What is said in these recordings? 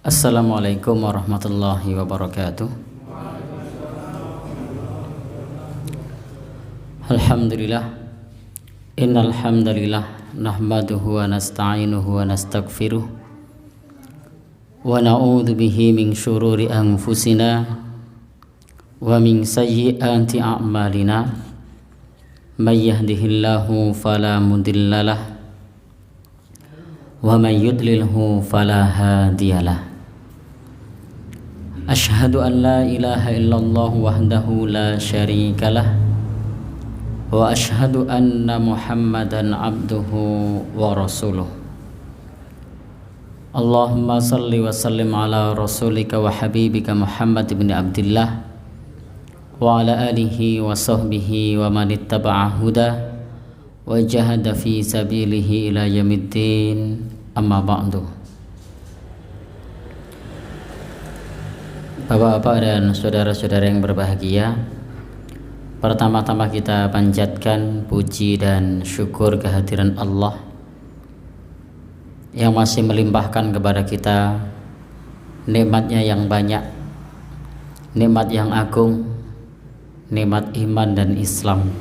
Assalamualaikum warahmatullahi wabarakatuh. Alhamdulillah. Innal hamdalillah nahmaduhu wa nasta'inuhu wa nastaghfiruh wa na'udzu bihi min syururi anfusina wa min sayyiati a'malina. May yahdihillahu fala mudhillalah wa may yudlilhu fala hadiyalah. Asyhadu an la ilaha illallah wahdahu la syarikalah wa asyhadu anna Muhammadan abduhu wa rasuluh. Allahumma salli wa sallim ala rasulika wa habibika Muhammad ibn Abdillah wa ala alihi wa sahbihi wa man ittaba'a huda wa jahada fi sabilihi ila yaumiddin. Amma ba'du. Bapak-bapak dan saudara-saudara yang berbahagia, pertama-tama kita panjatkan puji dan syukur kehadiran Allah yang masih melimpahkan kepada kita nikmatnya yang banyak, nikmat yang agung, nikmat iman dan Islam.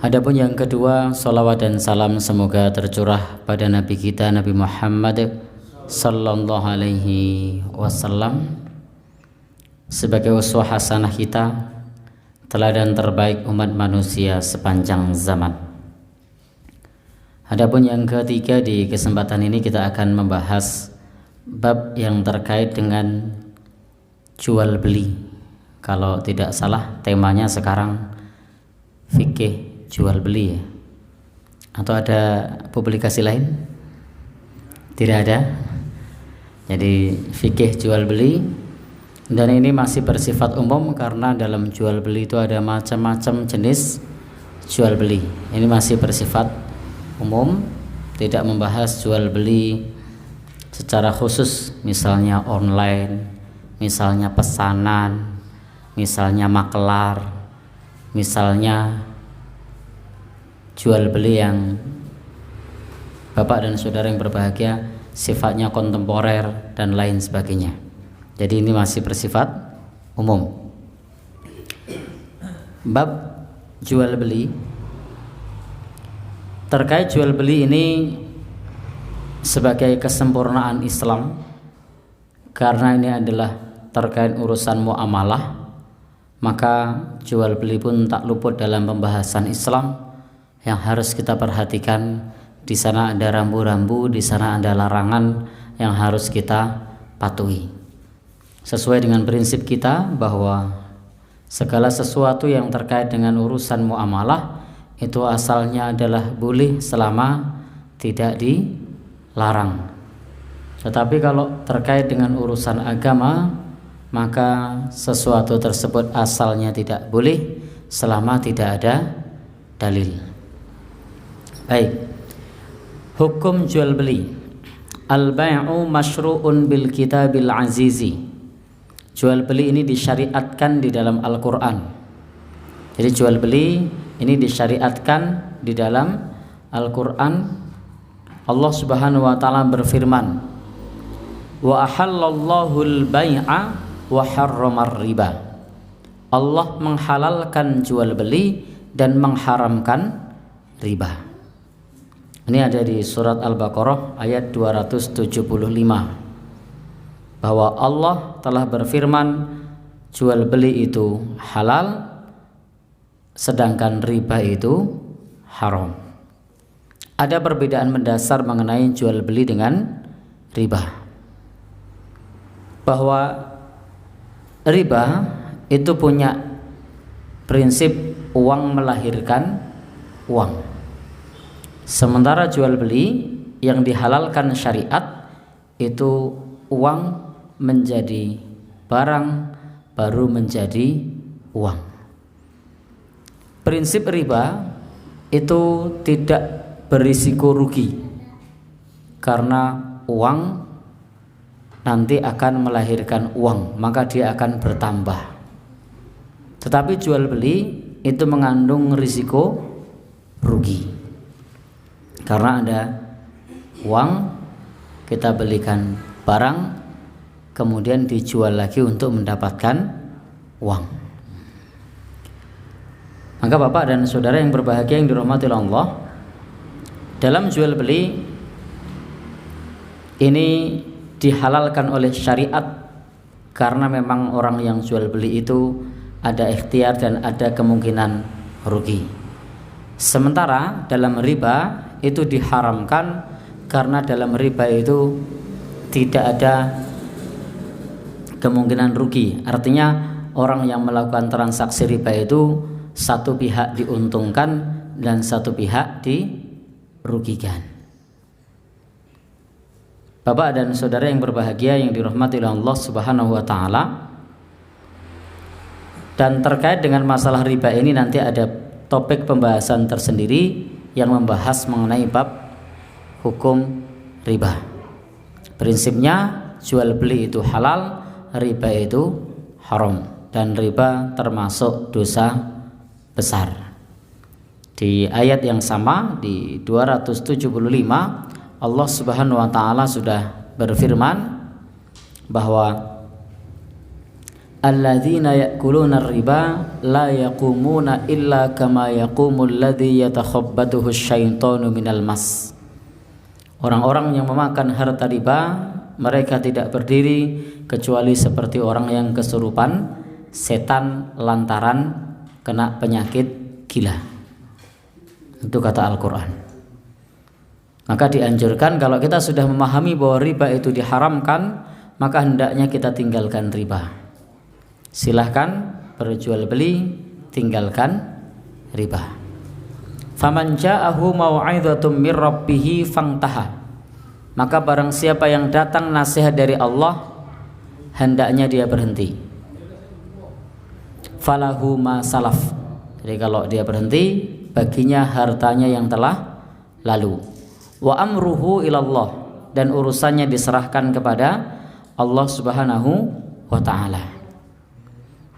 Adapun yang kedua, salawat dan salam semoga tercurah pada Nabi kita Nabi Muhammad sallallahu alaihi wasallam sebagai uswah hasanah kita, teladan terbaik umat manusia sepanjang zaman. Adapun yang ketiga, di kesempatan ini kita akan membahas bab yang terkait dengan jual beli. Kalau tidak salah temanya sekarang fikih jual beli ya. Atau ada publikasi lain? Tidak ada. Jadi fikih jual beli, dan ini masih bersifat umum karena dalam jual beli itu ada macam-macam jenis jual beli. Ini masih bersifat umum, tidak membahas jual beli secara khusus, misalnya online, misalnya pesanan, misalnya makelar, misalnya jual beli yang Bapak dan saudara yang berbahagia sifatnya kontemporer dan lain sebagainya. Jadi ini masih bersifat umum. Bab jual beli. Terkait jual beli ini sebagai kesempurnaan Islam, karena ini adalah terkait urusan muamalah, maka jual beli pun tak luput dalam pembahasan Islam yang harus kita perhatikan. Di sana ada rambu-rambu, di sana ada larangan yang harus kita patuhi. Sesuai dengan prinsip kita bahwa segala sesuatu yang terkait dengan urusan muamalah itu asalnya adalah boleh selama tidak dilarang. Tetapi kalau terkait dengan urusan agama, maka sesuatu tersebut asalnya tidak boleh selama tidak ada dalil. Baik. Hukum jual beli. Al-bai'u masyru'un bil kitabil azizi. Jual beli ini disyariatkan di dalam Al-Quran. Jadi jual beli ini disyariatkan di dalam Al-Quran. Allah subhanahu wa ta'ala berfirman, wa ahallallahu al-bai'a wa harramar riba. Allah menghalalkan jual beli dan mengharamkan riba. Ini ada di surat Al-Baqarah ayat 275, bahwa Allah telah berfirman jual beli itu halal sedangkan riba itu haram. Ada perbedaan mendasar mengenai jual beli dengan riba, bahwa riba itu punya prinsip uang melahirkan uang. Sementara jual beli yang dihalalkan syariat itu uang menjadi barang baru menjadi uang. Prinsip riba itu tidak berisiko rugi karena uang nanti akan melahirkan uang, maka dia akan bertambah. Tetapi jual beli itu mengandung risiko rugi. Karena ada uang kita belikan barang kemudian dijual lagi untuk mendapatkan uang. Maka Bapak dan Saudara yang berbahagia yang dirahmati Allah, dalam jual beli ini dihalalkan oleh syariat karena memang orang yang jual beli itu ada ikhtiar dan ada kemungkinan rugi. Sementara dalam riba itu diharamkan karena dalam riba itu tidak ada kemungkinan rugi. Artinya orang yang melakukan transaksi riba itu satu pihak diuntungkan dan satu pihak dirugikan. Bapak dan Saudara yang berbahagia yang dirahmati oleh Allah Subhanahu wa taala, dan terkait dengan masalah riba ini nanti ada topik pembahasan tersendiri yang membahas mengenai bab hukum riba. Prinsipnya jual beli itu halal, riba itu haram, dan riba termasuk dosa besar. Di ayat yang sama di 275 Allah Subhanahu wa taala sudah berfirman bahwa alladzina ya'kuluna riba la yaqumuna illa kama yaqumul ladzi yatakhabbathu asyaitanu minal mas. Orang-orang yang memakan harta riba, mereka tidak berdiri kecuali seperti orang yang kesurupan setan lantaran kena penyakit gila. Itu kata Al-Quran. Maka dianjurkan kalau kita sudah memahami bahwa riba itu diharamkan, maka hendaknya kita tinggalkan riba. Silahkan berjual beli, tinggalkan riba. Faman ja'ahu mau'idhatum mir rabbih fantaha. Maka barang siapa yang datang nasihat dari Allah, hendaknya dia berhenti. Falahu ma salaf. Jadi kalau dia berhenti, baginya hartanya yang telah lalu. Wa amruhu ilallah, dan urusannya diserahkan kepada Allah Subhanahu wa taala.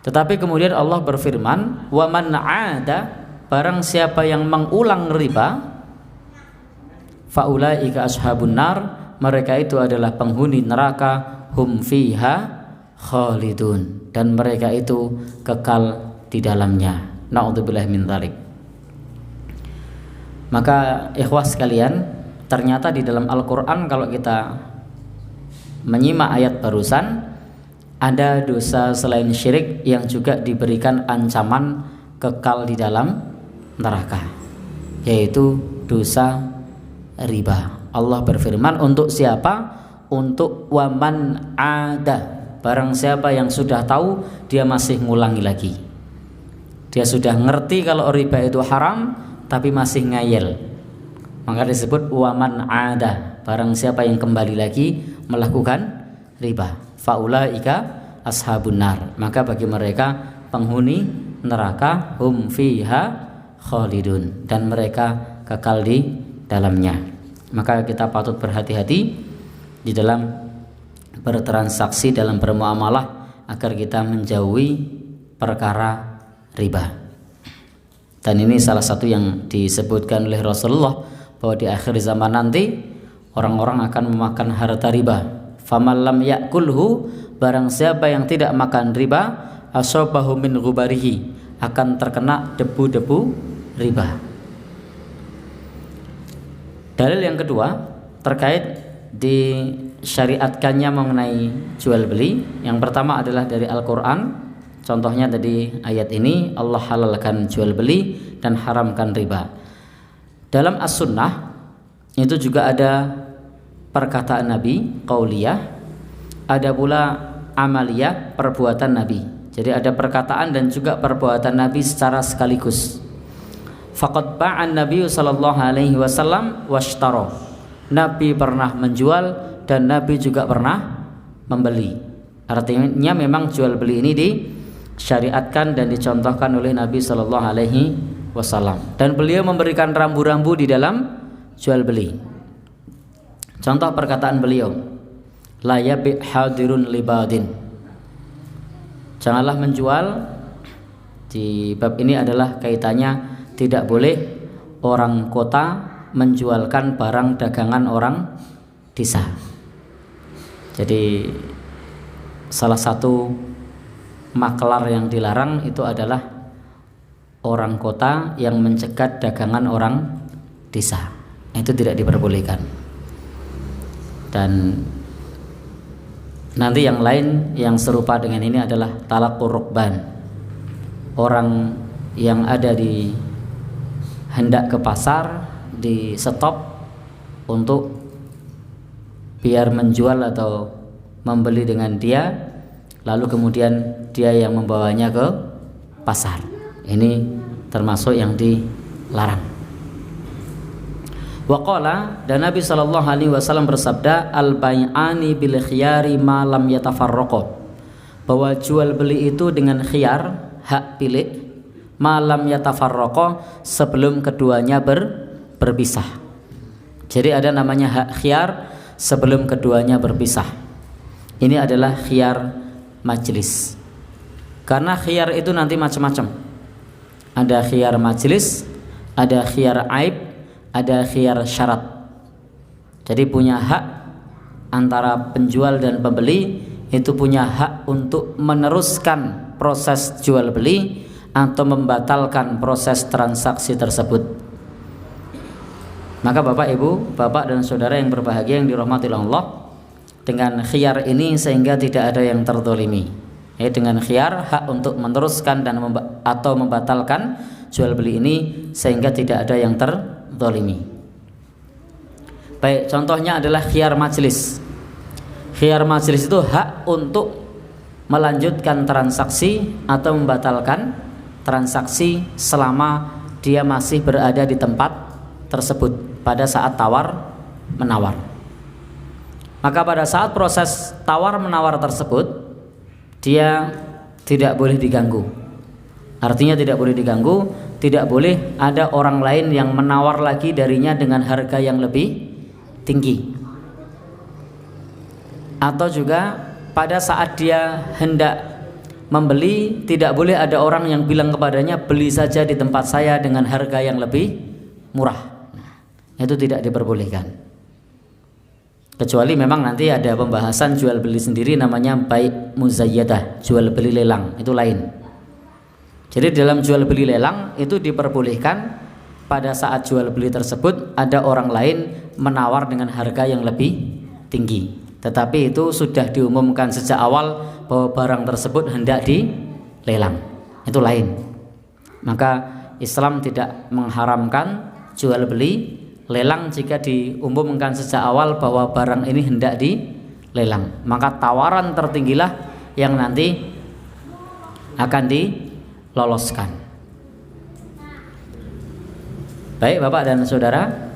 Tetapi kemudian Allah berfirman, wa man 'ada, barang siapa yang mengulang riba, faulaika ashabun nar, mereka itu adalah penghuni neraka, hum fiha khalidun, dan mereka itu kekal di dalamnya. Na'udzubillah min dzalik. Maka ikhwah sekalian, ternyata di dalam Al-Quran kalau kita menyimak ayat barusan, ada dosa selain syirik yang juga diberikan ancaman kekal di dalam neraka, yaitu dosa riba. Allah berfirman untuk siapa? Untuk waman ada, barang siapa yang sudah tahu dia masih ngulangi lagi. Dia sudah ngerti kalau riba itu haram tapi masih ngayel, maka disebut waman ada, barang siapa yang kembali lagi melakukan riba. Faulaika ashabun nar, maka bagi mereka penghuni neraka, hum fiha khalidun, dan mereka kekal di dalamnya. Maka kita patut berhati-hati di dalam bertransaksi, dalam bermuamalah, agar kita menjauhi perkara riba. Dan ini salah satu yang disebutkan oleh Rasulullah, bahwa di akhir zaman nanti orang-orang akan memakan harta riba. Faman lam ya'kulhu, barang siapa yang tidak makan riba, asabahu min ghubarihi, akan terkena debu-debu riba. Dalil yang kedua terkait disyariatkannya mengenai jual beli, yang pertama adalah dari Al-Quran. Contohnya tadi ayat ini, Allah halalkan jual beli dan haramkan riba. Dalam As-Sunnah itu juga ada perkataan Nabi, qauliyah, ada pula amaliyah, perbuatan Nabi. Jadi ada perkataan dan juga perbuatan Nabi secara sekaligus. Faqad ba'an Nabi sallallahu alaihi wasallam washtara. Nabi pernah menjual dan Nabi juga pernah membeli. Artinya memang jual beli ini disyariatkan dan dicontohkan oleh Nabi sallallahu alaihi wasallam. Dan beliau memberikan rambu-rambu di dalam jual beli. Contoh perkataan beliau, la yabi hadirun libadin. Janganlah menjual, di bab ini adalah kaitannya tidak boleh orang kota menjualkan barang dagangan orang desa. Jadi salah satu maklar yang dilarang itu adalah orang kota yang mencegat dagangan orang desa. Itu tidak diperbolehkan. Dan nanti yang lain yang serupa dengan ini adalah talaqur rukban. Orang yang ada di hendak ke pasar di stop untuk biar menjual atau membeli dengan dia, lalu kemudian dia yang membawanya ke pasar. Ini termasuk yang dilarang. Waqala, dan Nabi SAW bersabda, al-bai'ani bil khiyari ma lam yatafarraqa, bahwa jual beli itu dengan khiyar, hak pilih, malam yatafarraqa, sebelum keduanya berpisah. Jadi ada namanya hak khiyar sebelum keduanya berpisah. Ini adalah khiyar majlis. Karena khiyar itu nanti macam-macam. Ada khiyar majlis, ada khiyar aib, ada khiyar syarat. Jadi punya hak antara penjual dan pembeli, itu punya hak untuk meneruskan proses jual beli atau membatalkan proses transaksi tersebut. Maka Bapak Ibu, Bapak dan Saudara yang berbahagia yang dirahmati Allah, dengan khiyar ini sehingga tidak ada yang terzalimi. Dengan khiyar hak untuk meneruskan dan atau membatalkan jual beli ini sehingga tidak ada yang terzalimi. Baik, contohnya adalah khiyar majlis. Khiyar majlis itu hak untuk melanjutkan transaksi atau membatalkan transaksi selama dia masih berada di tempat tersebut pada saat tawar menawar. Maka pada saat proses tawar menawar tersebut dia tidak boleh diganggu. Artinya tidak boleh diganggu, tidak boleh ada orang lain yang menawar lagi darinya dengan harga yang lebih tinggi. Atau juga pada saat dia hendak membeli, tidak boleh ada orang yang bilang kepadanya beli saja di tempat saya dengan harga yang lebih murah. Itu tidak diperbolehkan. Kecuali memang nanti ada pembahasan jual beli sendiri namanya bai' muzayyadah, jual beli lelang, itu lain. Jadi dalam jual beli lelang itu diperbolehkan pada saat jual beli tersebut ada orang lain menawar dengan harga yang lebih tinggi. Tetapi itu sudah diumumkan sejak awal bahwa barang tersebut hendak dilelang. Itu lain. Maka Islam tidak mengharamkan jual beli lelang jika diumumkan sejak awal bahwa barang ini hendak dilelang. Maka tawaran tertinggilah yang nanti akan diloloskan. Baik Bapak dan Saudara,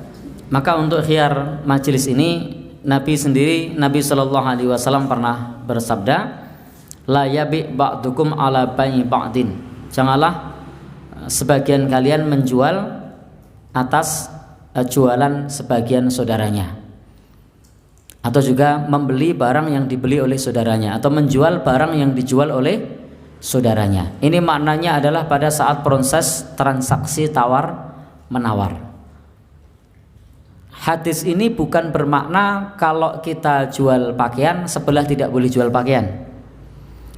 maka untuk khiyar majelis ini Nabi Shallallahu Alaihi Wasallam pernah bersabda, la yabi ba'dukum ala bai'i ba'din. Janganlah sebagian kalian menjual atas jualan sebagian saudaranya, atau juga membeli barang yang dibeli oleh saudaranya, atau menjual barang yang dijual oleh saudaranya. Ini maknanya adalah pada saat proses transaksi tawar menawar. Hadis ini bukan bermakna kalau kita jual pakaian sebelah tidak boleh jual pakaian.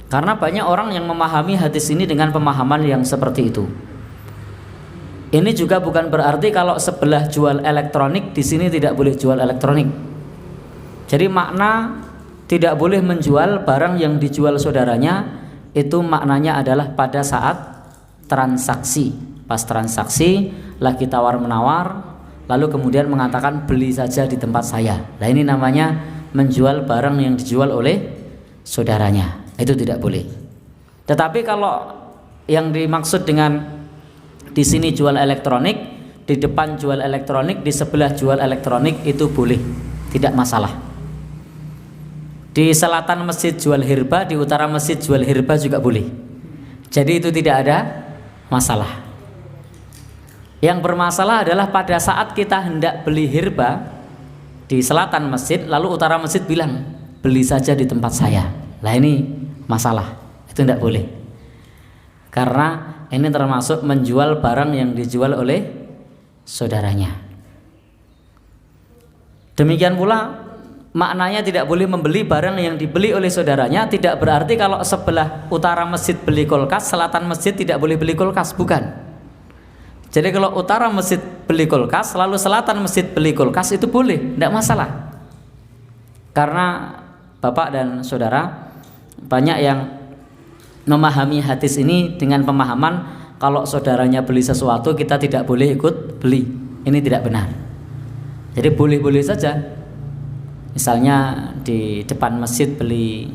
Karena banyak orang yang memahami hadis ini dengan pemahaman yang seperti itu. Ini juga bukan berarti kalau sebelah jual elektronik di sini tidak boleh jual elektronik. Jadi makna tidak boleh menjual barang yang dijual saudaranya itu maknanya adalah pada saat transaksi. Pas transaksi lagi tawar menawar, lalu kemudian mengatakan beli saja di tempat saya. Nah ini namanya menjual barang yang dijual oleh saudaranya. Itu tidak boleh. Tetapi kalau yang dimaksud dengan di sini jual elektronik, di depan jual elektronik, di sebelah jual elektronik, itu boleh, tidak masalah. Di selatan masjid jual herba, di utara masjid jual herba juga boleh. Jadi itu tidak ada masalah. Yang bermasalah adalah pada saat kita hendak beli herba di selatan masjid, lalu utara masjid bilang beli saja di tempat saya. Nah ini masalah, itu tidak boleh. Karena ini termasuk menjual barang yang dijual oleh saudaranya. Demikian pula maknanya tidak boleh membeli barang yang dibeli oleh saudaranya tidak berarti kalau sebelah utara masjid beli kulkas, selatan masjid tidak boleh beli kulkas, bukan. Jadi kalau utara masjid beli kulkas, lalu selatan masjid beli kulkas, itu boleh, tidak masalah. Karena Bapak dan Saudara banyak yang memahami hadis ini dengan pemahaman kalau saudaranya beli sesuatu kita tidak boleh ikut beli. Ini tidak benar. Jadi boleh-boleh saja. Misalnya di depan masjid beli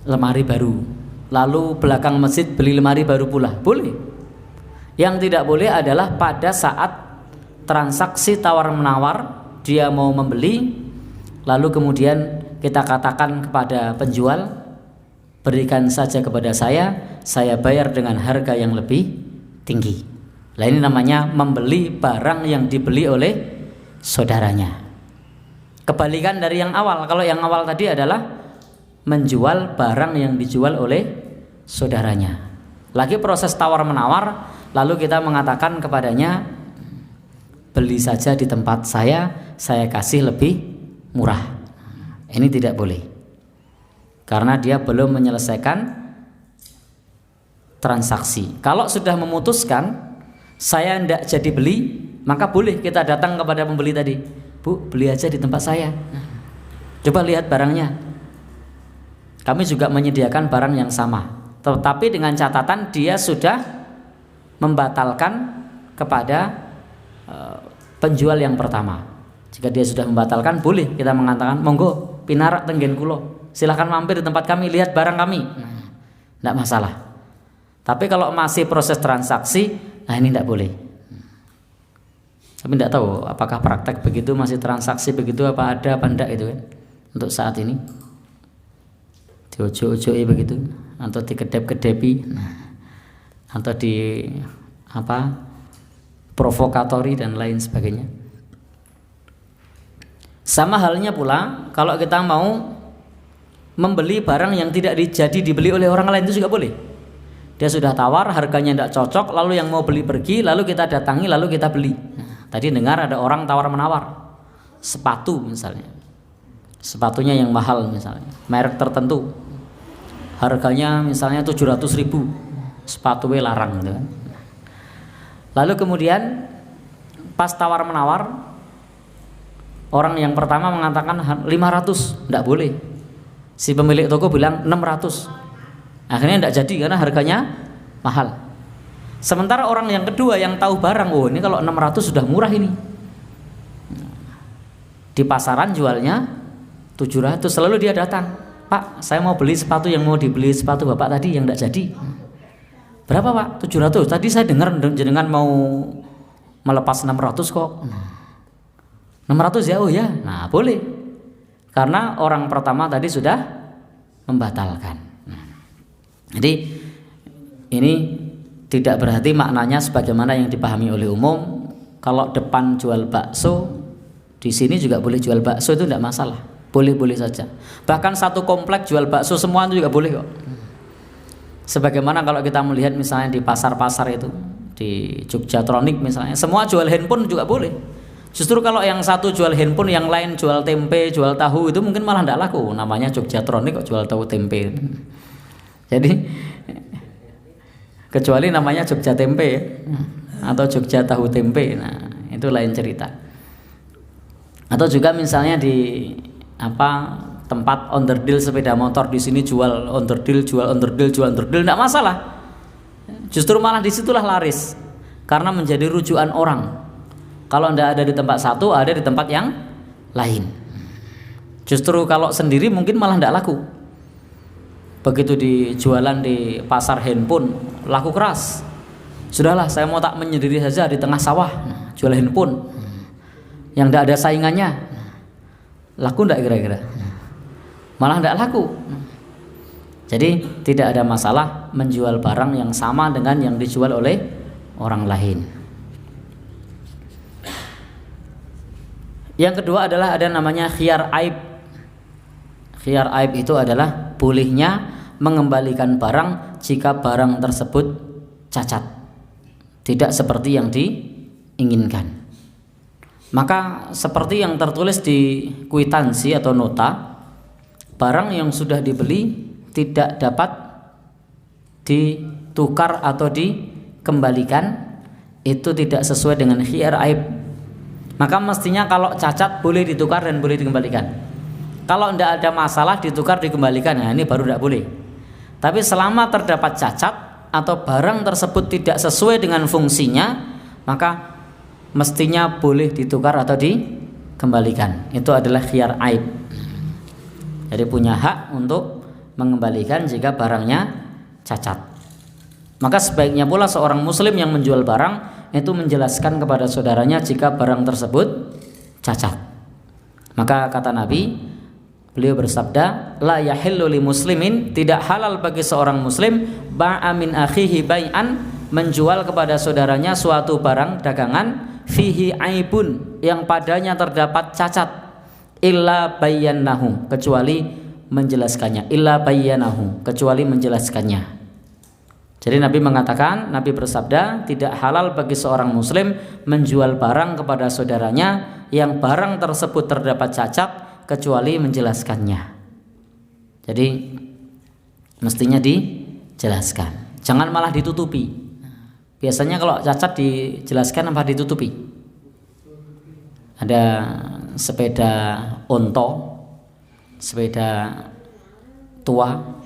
lemari baru, lalu belakang masjid beli lemari baru pula, boleh. Yang tidak boleh adalah pada saat transaksi tawar-menawar, dia mau membeli, lalu kemudian kita katakan kepada penjual, berikan saja kepada saya bayar dengan harga yang lebih tinggi. Nah, ini namanya membeli barang yang dibeli oleh saudaranya. Kebalikan dari yang awal. Kalau yang awal tadi adalah menjual barang yang dijual oleh saudaranya. Lagi proses tawar-menawar, lalu kita mengatakan kepadanya, beli saja di tempat saya kasih lebih murah. Ini tidak boleh, karena dia belum menyelesaikan transaksi. Kalau sudah memutuskan saya tidak jadi beli, maka boleh kita datang kepada pembeli tadi, Bu, beli aja di tempat saya, coba lihat barangnya, kami juga menyediakan barang yang sama, tetapi dengan catatan dia sudah membatalkan kepada penjual yang pertama. Jika dia sudah membatalkan, boleh kita mengatakan, monggo pinarak tenggen kulo, silahkan mampir di tempat kami, lihat barang kami, tidak masalah. Tapi kalau masih proses transaksi, nah ini tidak boleh. Tapi tidak tahu apakah praktek begitu, masih transaksi begitu, apa ada apa enggak itu kan untuk saat ini, diojo-ojoi begitu, atau dikedep-kedepi, atau di provokatori dan lain sebagainya. Sama halnya pula kalau kita mau membeli barang yang tidak jadi dibeli oleh orang lain, itu juga boleh. Dia sudah tawar, harganya tidak cocok, lalu yang mau beli pergi, lalu kita datangi, lalu kita beli. Tadi dengar ada orang tawar-menawar sepatu misalnya, sepatunya yang mahal misalnya, merek tertentu, harganya misalnya 700.000, sepatunya larang gitu kan. Lalu kemudian pas tawar-menawar, orang yang pertama mengatakan 500, tidak boleh. Si pemilik toko bilang 600. Akhirnya tidak jadi karena harganya mahal. Sementara orang yang kedua yang tahu barang, oh ini kalau 600 sudah murah ini. Di pasaran jualnya 700, lalu dia datang, Pak, saya mau beli sepatu yang mau dibeli sepatu Bapak tadi yang tidak jadi. Berapa Pak? 700. Tadi saya dengar jenengan mau melepas 600 kok. 600 ya? Oh ya. Nah, boleh. Karena orang pertama tadi sudah membatalkan. Jadi ini tidak berarti maknanya sebagaimana yang dipahami oleh umum. Kalau depan jual bakso, di sini juga boleh jual bakso, itu tidak masalah. Boleh-boleh saja. Bahkan satu komplek jual bakso semua itu juga boleh kok. Sebagaimana kalau kita melihat misalnya di pasar-pasar itu, di Jogjatronik misalnya, semua jual handphone juga boleh. Justru kalau yang satu jual handphone, yang lain jual tempe, jual tahu, itu mungkin malah tidak laku. Namanya Jogjatronik kok jual tahu tempe. Jadi kecuali namanya Jogja tempe atau Jogja tahu tempe, nah itu lain cerita. Atau juga misalnya di tempat onderdil sepeda motor, di sini jual onderdil, tidak masalah. Justru malah disitulah laris, karena menjadi rujukan orang. Kalau tidak ada di tempat satu, ada di tempat yang lain. Justru kalau sendiri mungkin malah tidak laku. Begitu dijualan di pasar handphone, laku keras. Sudahlah, saya mau tak menyendiri saja di tengah sawah, jual handphone yang tidak ada saingannya. Laku tidak kira-kira? Malah tidak laku. Jadi tidak ada masalah menjual barang yang sama dengan yang dijual oleh orang lain. Yang kedua adalah ada namanya khiyar aib. Khiyar aib itu adalah bolehnya mengembalikan barang jika barang tersebut cacat, tidak seperti yang diinginkan. Maka seperti yang tertulis di kwitansi atau nota, barang yang sudah dibeli tidak dapat ditukar atau dikembalikan, itu tidak sesuai dengan khiyar aib. Maka mestinya kalau cacat boleh ditukar dan boleh dikembalikan. Kalau tidak ada masalah ditukar dikembalikan, nah ini baru tidak boleh. Tapi selama terdapat cacat atau barang tersebut tidak sesuai dengan fungsinya, maka mestinya boleh ditukar atau dikembalikan. Itu adalah khiyar aib. Jadi punya hak untuk mengembalikan jika barangnya cacat. Maka sebaiknya pula seorang muslim yang menjual barang itu menjelaskan kepada saudaranya jika barang tersebut cacat. Maka kata Nabi, beliau bersabda, la yahillu li muslimin, tidak halal bagi seorang muslim ba'a min akhihi bai'an, menjual kepada saudaranya suatu barang dagangan fihi aibun, yang padanya terdapat cacat, illa bayyanahu, kecuali menjelaskannya, illa bayyanahu, kecuali menjelaskannya. Jadi Nabi mengatakan, Nabi bersabda, tidak halal bagi seorang muslim menjual barang kepada saudaranya yang barang tersebut terdapat cacat kecuali menjelaskannya. Jadi mestinya dijelaskan, jangan malah ditutupi. Biasanya kalau cacat dijelaskan apa ditutupi? Ada sepeda onto, sepeda tua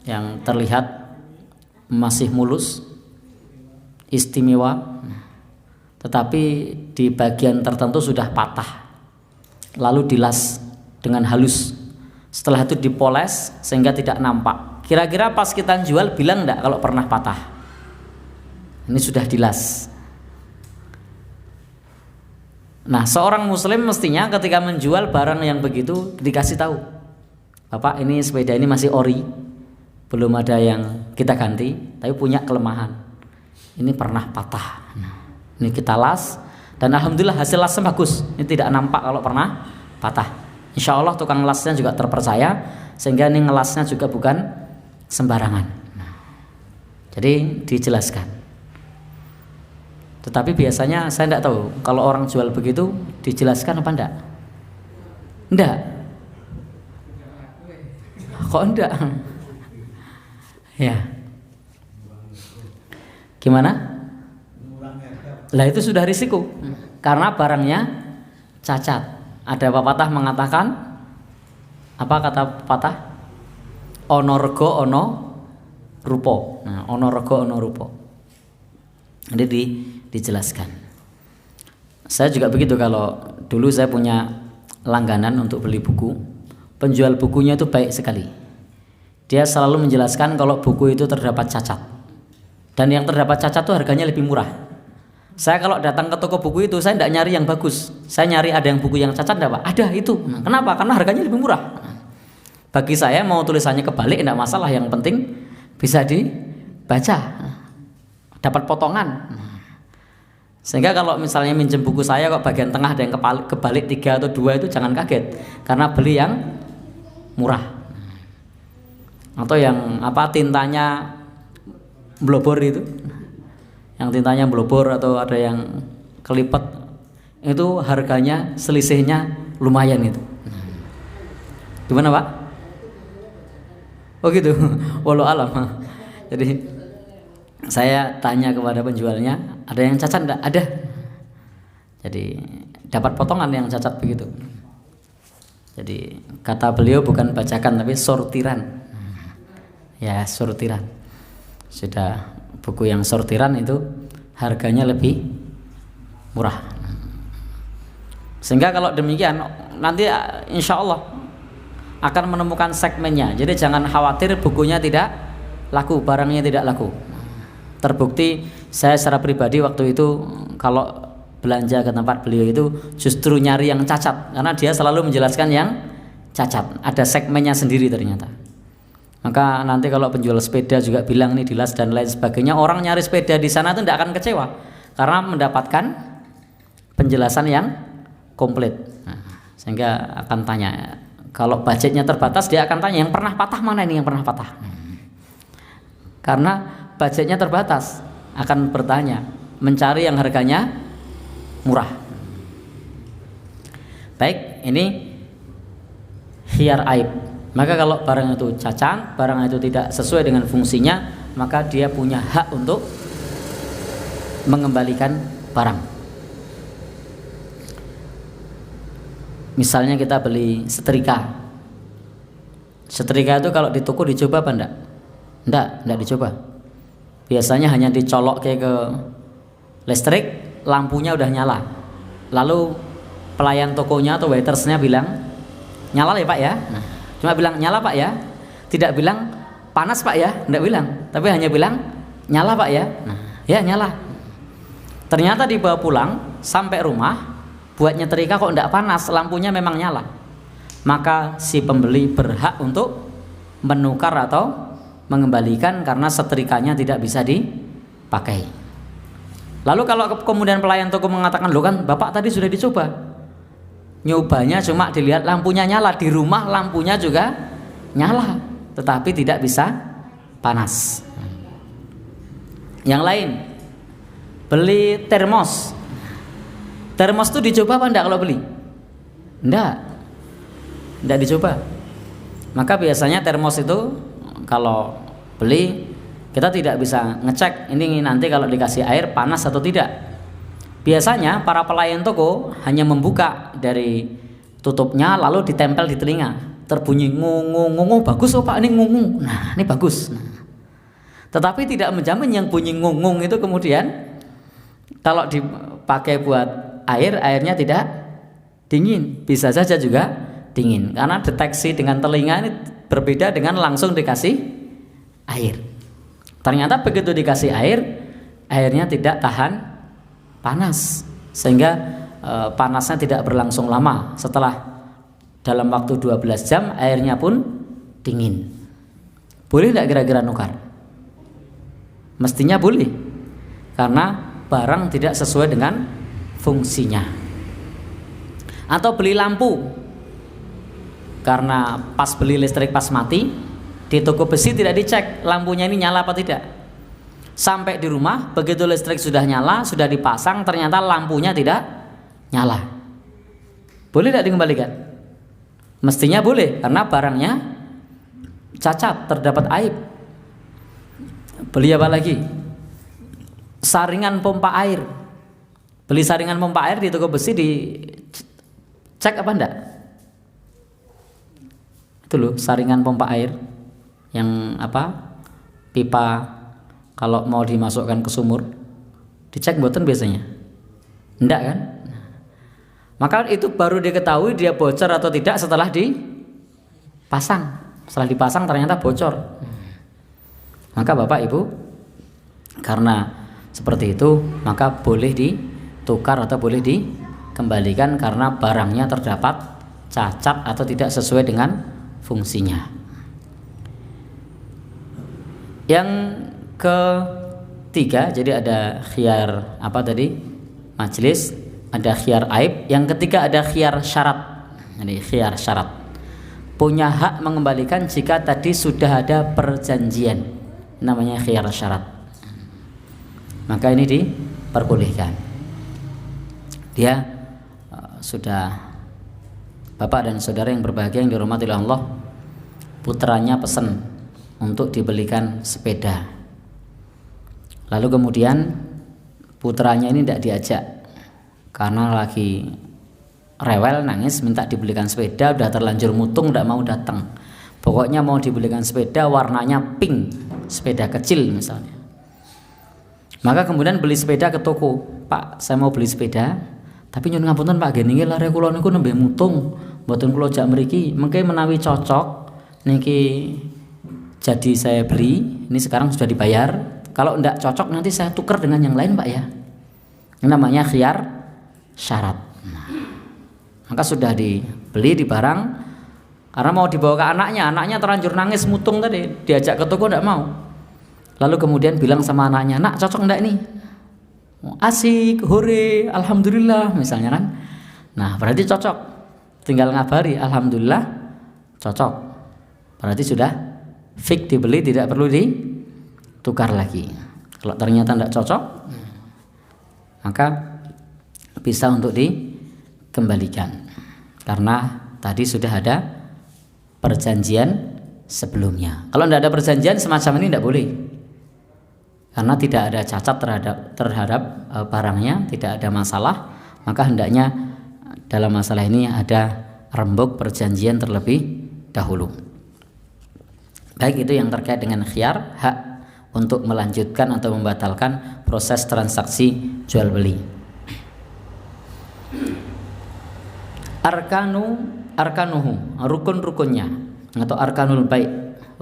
yang terlihat masih mulus, istimewa, tetapi di bagian tertentu sudah patah, lalu dilas dengan halus, setelah itu dipoles sehingga tidak nampak. Kira-kira pas kita jual bilang enggak kalau pernah patah? Ini sudah dilas. Nah, seorang muslim mestinya ketika menjual barang yang begitu dikasih tahu, Bapak, ini sepeda ini masih ori, belum ada yang kita ganti, tapi punya kelemahan, ini pernah patah. Ini kita las, dan alhamdulillah hasil lasnya bagus, ini tidak nampak kalau pernah patah. Insya Allah tukang lasnya juga terpercaya, sehingga ini ngelasnya juga bukan sembarangan. Jadi dijelaskan. Tetapi biasanya saya tidak tahu kalau orang jual begitu dijelaskan apa enggak? Enggak. Kok enggak? Ya. Gimana? Lah itu sudah risiko karena barangnya cacat. Ada pepatah mengatakan, apa kata pepatah? Ono rego ono rupo. Nah, ono rego ono rupo. Jadi dijelaskan. Saya juga begitu, kalau dulu saya punya langganan untuk beli buku, penjual bukunya itu baik sekali. Dia selalu menjelaskan kalau buku itu terdapat cacat, dan yang terdapat cacat itu harganya lebih murah. Saya kalau datang ke toko buku itu, saya tidak nyari yang bagus, saya nyari ada yang buku yang cacat enggak, Pak? Ada itu. Nah, kenapa? Karena harganya lebih murah. Bagi saya mau tulisannya kebalik tidak masalah, yang penting bisa dibaca, dapat potongan. Sehingga kalau misalnya minjem buku saya kok bagian tengah ada yang kebalik 3 atau 2, itu jangan kaget, karena beli yang murah. Atau yang apa, tintanya blobor itu, yang tintanya blobor atau ada yang kelipet, itu harganya selisihnya lumayan itu. Gimana, Pak? Oh gitu. Wallahu alam. Jadi saya tanya kepada penjualnya, ada yang cacat enggak? Ada. Jadi dapat potongan yang cacat begitu. Jadi kata beliau bukan bacakan tapi sortiran. Ya, sortiran. Sudah buku yang sortiran itu harganya lebih murah. Sehingga kalau demikian nanti insya Allah akan menemukan segmennya. Jadi jangan khawatir bukunya tidak laku, barangnya tidak laku. Terbukti saya secara pribadi waktu itu kalau belanja ke tempat beliau itu justru nyari yang cacat, karena dia selalu menjelaskan yang cacat, ada segmennya sendiri ternyata. Maka nanti kalau penjual sepeda juga bilang ini dilas dan lain sebagainya, orang nyari sepeda di sana itu tidak akan kecewa karena mendapatkan penjelasan yang komplit. Nah, sehingga akan tanya, kalau budgetnya terbatas dia akan tanya yang pernah patah mana ini, yang pernah patah. Karena budgetnya terbatas, akan bertanya, mencari yang harganya murah. Baik, ini khiyar aib. Maka kalau barang itu cacat, barang itu tidak sesuai dengan fungsinya, maka dia punya hak untuk mengembalikan barang. Misalnya kita beli setrika. Setrika itu kalau di toko dicoba apa enggak? Enggak dicoba. Biasanya hanya dicolok kayak ke listrik, lampunya udah nyala. Lalu pelayan tokonya atau waitersnya bilang, nyala ya Pak ya? Nah, cuma bilang nyala Pak ya. Tidak bilang panas Pak ya, enggak bilang. Tapi hanya bilang nyala Pak ya. Nah, ya nyala. Ternyata dibawa pulang sampai rumah, buat nyetrika kok enggak panas, lampunya memang nyala. Maka si pembeli berhak untuk menukar atau mengembalikan karena setrikanya tidak bisa dipakai. Lalu kalau kemudian pelayan toko mengatakan, loh kan Bapak tadi sudah dicoba, nyobanya cuma dilihat lampunya nyala, di rumah lampunya juga nyala, tetapi tidak bisa panas. Yang lain, beli termos. Termos itu dicoba apa enggak kalau beli? Enggak dicoba. Maka biasanya termos itu kalau beli kita tidak bisa ngecek ini nanti kalau dikasih air panas atau tidak. Biasanya para pelayan toko hanya membuka dari tutupnya lalu ditempel di telinga, terbunyi ngungu bagus oh Pak ini ngungu. Nah ini bagus. Nah, tetapi tidak menjamin yang bunyi ngungung itu kemudian kalau dipakai buat airnya tidak dingin, bisa saja juga dingin karena deteksi dengan telinga ini berbeda dengan langsung dikasih air. Ternyata begitu dikasih air, airnya tidak tahan panas sehingga panasnya tidak berlangsung lama. Setelah dalam waktu 12 jam airnya pun dingin. Boleh tidak kira-kira nukar? Mestinya boleh, karena barang tidak sesuai dengan fungsinya. Atau beli lampu, karena pas beli listrik pas mati, di toko besi tidak dicek lampunya ini nyala apa tidak. Sampai di rumah begitu listrik sudah nyala, sudah dipasang, ternyata lampunya tidak nyala. Boleh tidak dikembalikan? Mestinya boleh karena barangnya cacat, terdapat aib. Beli apa lagi? Saringan pompa air. Beli saringan pompa air di toko besi, dicek apa enggak? Itu loh saringan pompa air yang pipa kalau mau dimasukkan ke sumur dicek mboten biasanya? Enggak kan? Maka itu baru diketahui dia bocor atau tidak setelah dipasang. Setelah dipasang ternyata bocor. Maka Bapak Ibu, karena seperti itu maka boleh ditukar atau boleh dikembalikan karena barangnya terdapat cacat atau tidak sesuai dengan fungsinya. Yang ketiga, jadi ada khiyar majelis, ada khiyar aib. Yang ketiga ada khiyar syarat. Jadi khiyar syarat, punya hak mengembalikan jika tadi sudah ada perjanjian, namanya khiyar syarat. Maka ini diperbolehkan. Dia sudah, Bapak dan saudara yang berbahagia yang dirahmati oleh Allah, putranya pesan untuk dibelikan sepeda. Lalu kemudian putranya ini tidak diajak karena lagi rewel, nangis, minta dibelikan sepeda, udah terlanjur mutung, tidak mau datang. Pokoknya mau dibelikan sepeda warnanya pink, sepeda kecil misalnya. Maka kemudian beli sepeda ke toko. Pak, saya mau beli sepeda, tapi nyuwun ngapunten Pak, gini nggih lare kula niku nembe mutung, mboten kula jak mriki, mengke menawi cocok niki jadi saya beli, ini sekarang sudah dibayar. Kalau enggak cocok nanti saya tukar dengan yang lain Pak ya. Ini namanya khiyar syarat. Maka sudah dibeli di barang, karena mau dibawa ke anaknya terlanjur nangis mutung tadi, diajak ke toko enggak mau. Lalu kemudian bilang sama anaknya, nak cocok enggak ini? Asik, hore, alhamdulillah misalnya kan. Nah berarti cocok, tinggal ngabari, alhamdulillah cocok. Berarti sudah fix dibeli, tidak perlu ditukar lagi. Kalau ternyata tidak cocok, maka bisa untuk dikembalikan. karena tadi sudah ada perjanjian sebelumnya. Kalau tidak ada perjanjian semacam ini tidak boleh, karena tidak ada cacat terhadap barangnya, tidak ada masalah, maka hendaknya dalam masalah ini ada rembuk perjanjian terlebih dahulu. Baik, itu yang terkait dengan khiyar, hak untuk melanjutkan atau membatalkan proses transaksi jual beli. Arkanuhu, rukun-rukunnya atau arkanul bai',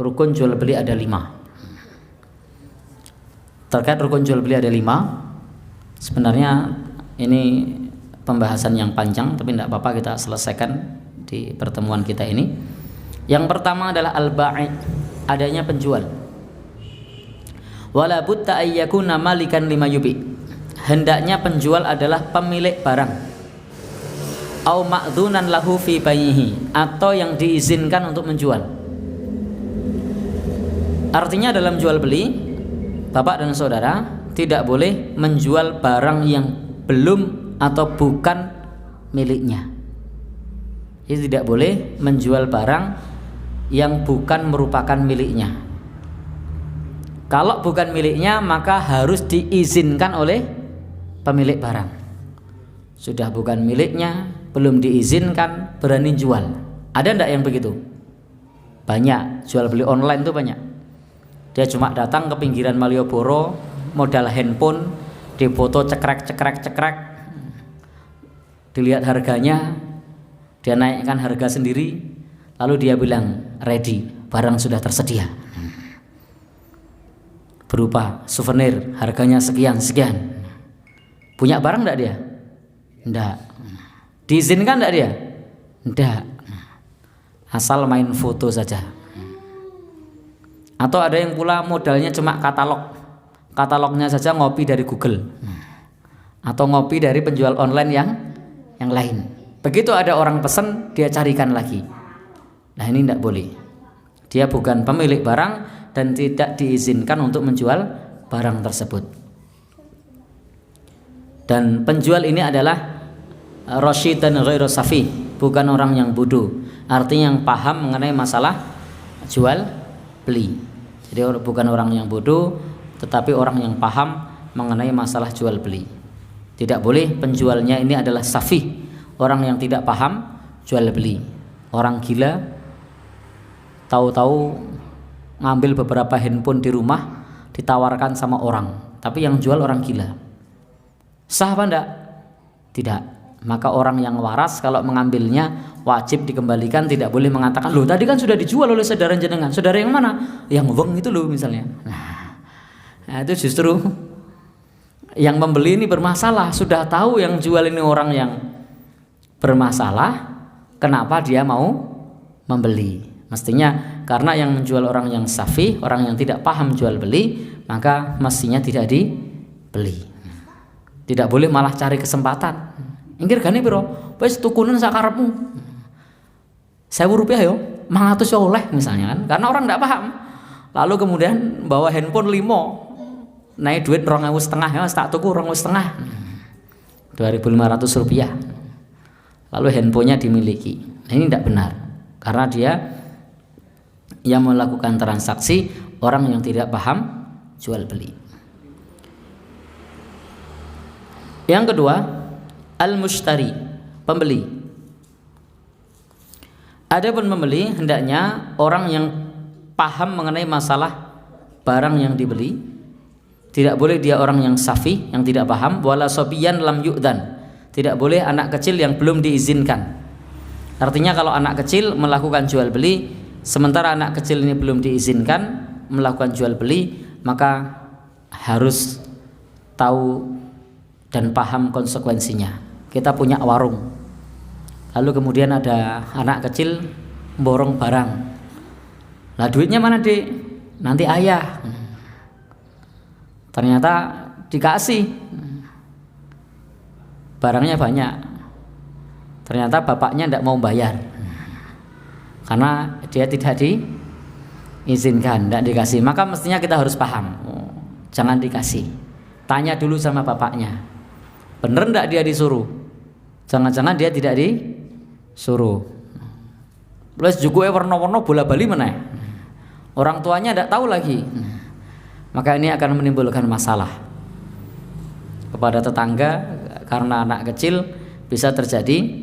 rukun jual beli ada 5. Terkait rukun jual beli ada 5. Sebenarnya ini pembahasan yang panjang, tapi tidak apa-apa kita selesaikan di pertemuan kita ini. Yang pertama adalah al-bai', adanya penjual. Wala budda ayyakuna malikan lima yubi, hendaknya penjual adalah pemilik barang. Au ma'dzunan lahu fi baihi, atau yang diizinkan untuk menjual. Artinya dalam jual beli, Bapak dan Saudara tidak boleh menjual barang yang belum atau bukan miliknya. Jadi tidak boleh menjual barang yang bukan merupakan miliknya. Kalau bukan miliknya maka harus diizinkan oleh pemilik barang. Sudah bukan miliknya, belum diizinkan, berani jual. Ada enggak yang begitu? Banyak, jual beli online itu banyak. Dia cuma datang ke pinggiran Malioboro, modal handphone, difoto cekrek, dilihat harganya, dia naikkan harga sendiri, lalu dia bilang ready, barang sudah tersedia, berupa souvenir, harganya sekian. Punya barang enggak dia? Enggak. Diizinkan enggak dia? Enggak. Asal main foto saja. Atau ada yang pula modalnya cuma katalognya saja ngopi dari Google, atau ngopi dari penjual online yang lain. Begitu ada orang pesan, dia carikan lagi. Nah, ini tidak boleh. Dia bukan pemilik barang dan tidak diizinkan untuk menjual barang tersebut. Dan penjual ini adalah rasyid dan ghairu safi, bukan orang yang bodoh. Artinya yang paham mengenai masalah jual beli. Jadi bukan orang yang bodoh, tetapi orang yang paham mengenai masalah jual beli. Tidak boleh penjualnya ini adalah safi, orang yang tidak paham jual beli, orang gila, tahu-tahu ngambil beberapa handphone di rumah ditawarkan sama orang, tapi yang jual orang gila. Sah apa enggak? Tidak. Maka orang yang waras kalau mengambilnya wajib dikembalikan, tidak boleh mengatakan, loh tadi kan sudah dijual oleh saudara jenengan. Saudara yang mana? Yang weng itu loh misalnya. Nah, itu justru yang membeli ini bermasalah. Sudah tahu yang jual ini orang yang bermasalah, kenapa dia mau membeli? Mestinya karena yang menjual orang yang safi, orang yang tidak paham jual beli, maka mestinya tidak dibeli. Tidak boleh malah cari kesempatan. Inggir gani bro, wis tukunan sakarepmu. 1.000 rupiah yo, 500 ya oleh misalnya kan, karena orang tidak paham. Lalu kemudian bawa handphone 5, naik duit 2.500 ya, tak tuku 2.500, 2.500 rupiah. Lalu handphonenya dimiliki. Nah, ini tidak benar, karena dia yang melakukan transaksi orang yang tidak paham jual beli. Yang kedua, al-mushtari, pembeli. Adapun pembeli hendaknya orang yang paham mengenai masalah barang yang dibeli. Tidak boleh dia orang yang safi, yang tidak paham. Wala sobiyan lam yu'dan, tidak boleh anak kecil yang belum diizinkan. Artinya kalau anak kecil melakukan jual beli, sementara anak kecil ini belum diizinkan melakukan jual beli, maka harus tahu dan paham konsekuensinya. Kita punya warung, lalu kemudian ada anak kecil borong barang. Lah duitnya mana dek? Nanti ayah. Ternyata dikasih, barangnya banyak. Ternyata bapaknya tidak mau bayar karena dia tidak diizinkan, tidak dikasih. Maka mestinya kita harus paham, jangan dikasih. Tanya dulu sama bapaknya, bener tidak dia disuruh? Jangan-jangan dia tidak suruh. Plus jukuke warna-warna bola-bali meneh. Orang tuanya tidak tahu lagi. Maka ini akan menimbulkan masalah kepada tetangga karena anak kecil bisa terjadi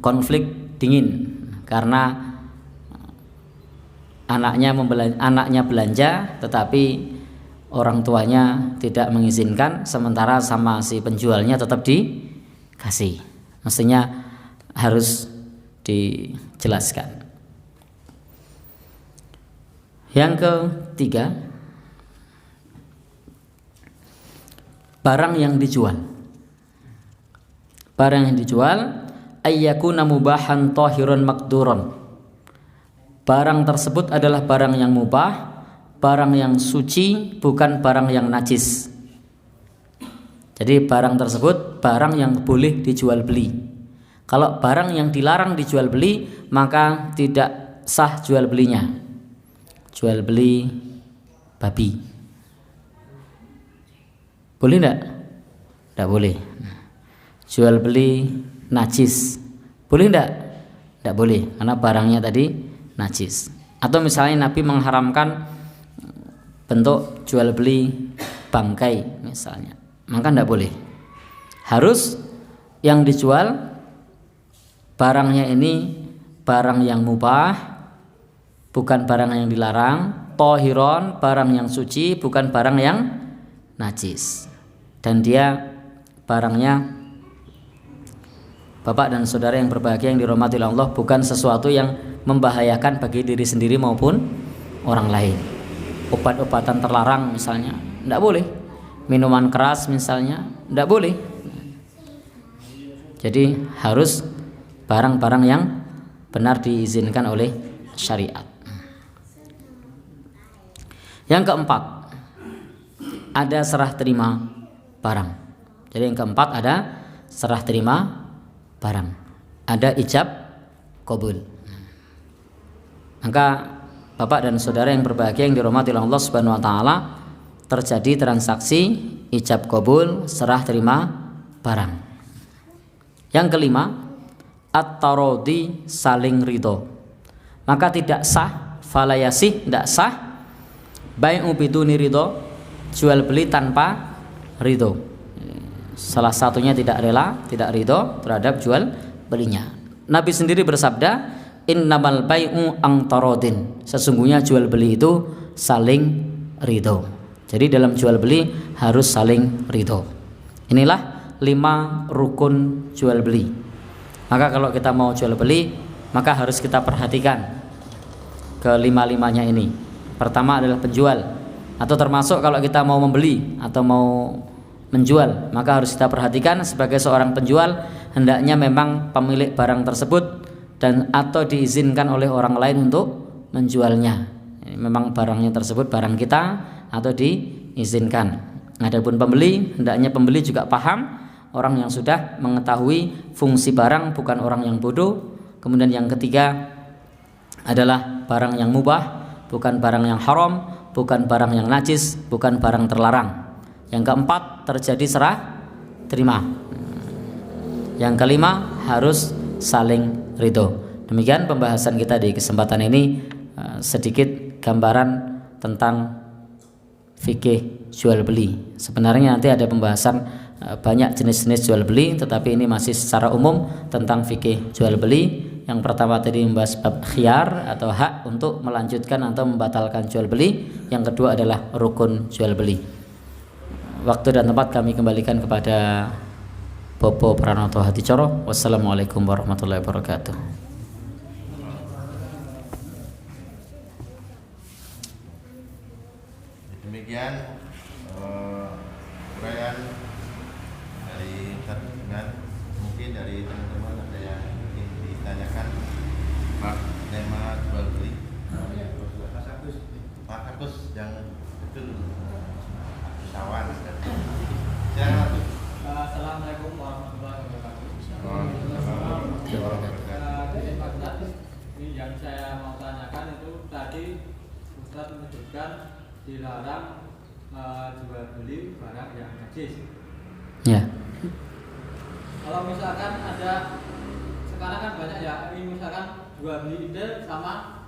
konflik dingin karena anaknya belanja tetapi orang tuanya tidak mengizinkan, sementara sama si penjualnya tetap dikasih. Mestinya harus dijelaskan. Yang ketiga, barang yang dijual. Barang yang dijual ayyakuna mubahan tahiran makduron. Barang tersebut adalah barang yang mubah, barang yang suci, bukan barang yang najis. Jadi barang tersebut barang yang boleh dijual beli. Kalau barang yang dilarang dijual beli, maka tidak sah jual belinya. Jual beli babi boleh enggak? Enggak boleh. Jual beli najis boleh enggak? Enggak boleh, karena barangnya tadi najis. Atau misalnya Nabi mengharamkan bentuk jual beli bangkai misalnya, maka enggak boleh. Harus yang dijual barangnya ini barang yang mubah, bukan barang yang dilarang, tohiron, barang yang suci, bukan barang yang najis. Dan dia barangnya, Bapak dan saudara yang berbahagia yang dirahmati Allah, bukan sesuatu yang membahayakan bagi diri sendiri maupun orang lain. Obat-obatan terlarang misalnya, tidak boleh. Minuman keras misalnya, tidak boleh. Jadi harus barang-barang yang benar diizinkan oleh syariat. Yang keempat, ada serah terima barang. Jadi yang keempat ada serah terima barang. Ada ijab qabul. Maka Bapak dan saudara yang berbahagia yang dirahmati Allah Subhanahu wa taala, terjadi transaksi ijab qabul, serah terima barang. Yang kelima, at-taradi, saling ridho. Maka tidak sah, falayasih, tidak sah bai'u biduni ridho, jual beli tanpa ridho. Salah satunya tidak rela, tidak ridho terhadap jual belinya. Nabi sendiri bersabda, innamal bai'u ang tarodin. Sesungguhnya jual beli itu saling ridho. Jadi dalam jual beli harus saling ridho. Inilah 5 rukun jual beli. Maka kalau kita mau jual beli, maka harus kita perhatikan kelima-limanya ini. Pertama adalah penjual, atau termasuk kalau kita mau membeli atau mau menjual, maka harus kita perhatikan sebagai seorang penjual, hendaknya memang pemilik barang tersebut dan atau diizinkan oleh orang lain untuk menjualnya. Memang barangnya tersebut barang kita atau diizinkan. Adapun pembeli, hendaknya pembeli juga paham, orang yang sudah mengetahui fungsi barang, bukan orang yang bodoh. Kemudian yang ketiga adalah barang yang mubah, bukan barang yang haram, bukan barang yang najis, bukan barang terlarang. Yang keempat, terjadi serah terima. Yang kelima, harus saling ridho. Demikian pembahasan kita di kesempatan ini, sedikit gambaran tentang fikih jual beli. Sebenarnya nanti ada pembahasan banyak jenis-jenis jual beli, tetapi ini masih secara umum tentang fikih jual beli. Yang pertama tadi membahas bab khiyar atau hak untuk melanjutkan atau membatalkan jual beli. Yang kedua adalah rukun jual beli. Waktu dan tempat kami kembalikan kepada Bopo Pranoto Hadicoro. Wassalamualaikum warahmatullahi wabarakatuh. Demikian uraian dari terdengar. Mungkin dari teman-teman ada yang ingin ditanyakan Pak tema jual beli. Pak Agus yang betul Sawan. Silakan. Assalamualaikum warahmatullahi wabarakatuh. Jadi Pak Ustaz, ini yang saya mau tanyakan itu tadi Ustaz menyebutkan dilarang jual beli barang yang najis. Ya. Kalau misalkan ada sekarang kan banyak ya, ini misalkan jual beli indel sama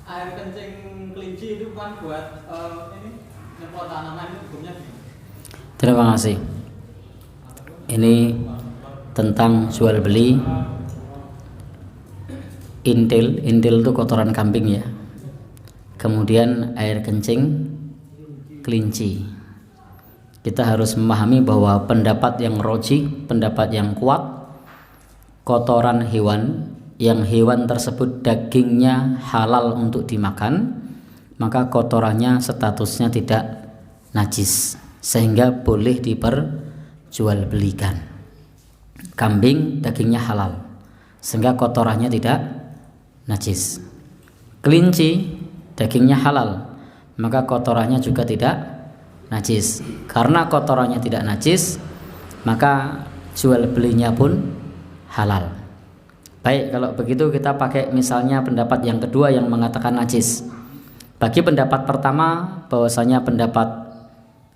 air kencing kelinci itu kan buat ini nyemprot tanaman, itu hukumnya gimana? Terima kasih. Ini tentang jual beli intil. Intil itu kotoran kambing ya. Kemudian air kencing kelinci. Kita harus memahami bahwa pendapat yang roji, pendapat yang kuat, kotoran hewan yang hewan tersebut dagingnya halal untuk dimakan, maka kotorannya statusnya tidak najis, sehingga boleh diperjualbelikan. Kambing dagingnya halal, sehingga kotorannya tidak najis. Kelinci dagingnya halal, maka kotorannya juga tidak najis. Karena kotorannya tidak najis, maka jual belinya pun halal. Baik, kalau begitu kita pakai misalnya pendapat yang kedua yang mengatakan najis. Bagi pendapat pertama bahwasanya pendapat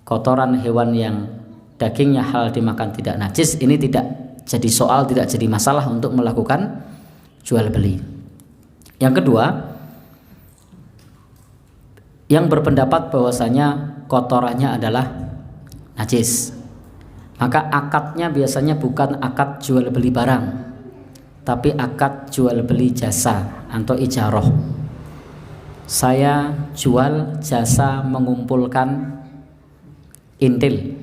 kotoran hewan yang dagingnya halal dimakan tidak najis, ini tidak jadi soal, tidak jadi masalah untuk melakukan jual beli. Yang kedua, yang berpendapat bahwasanya kotorannya adalah najis, maka akadnya biasanya bukan akad jual beli barang, tapi akad jual beli jasa atau ijarah. Saya jual jasa mengumpulkan intil.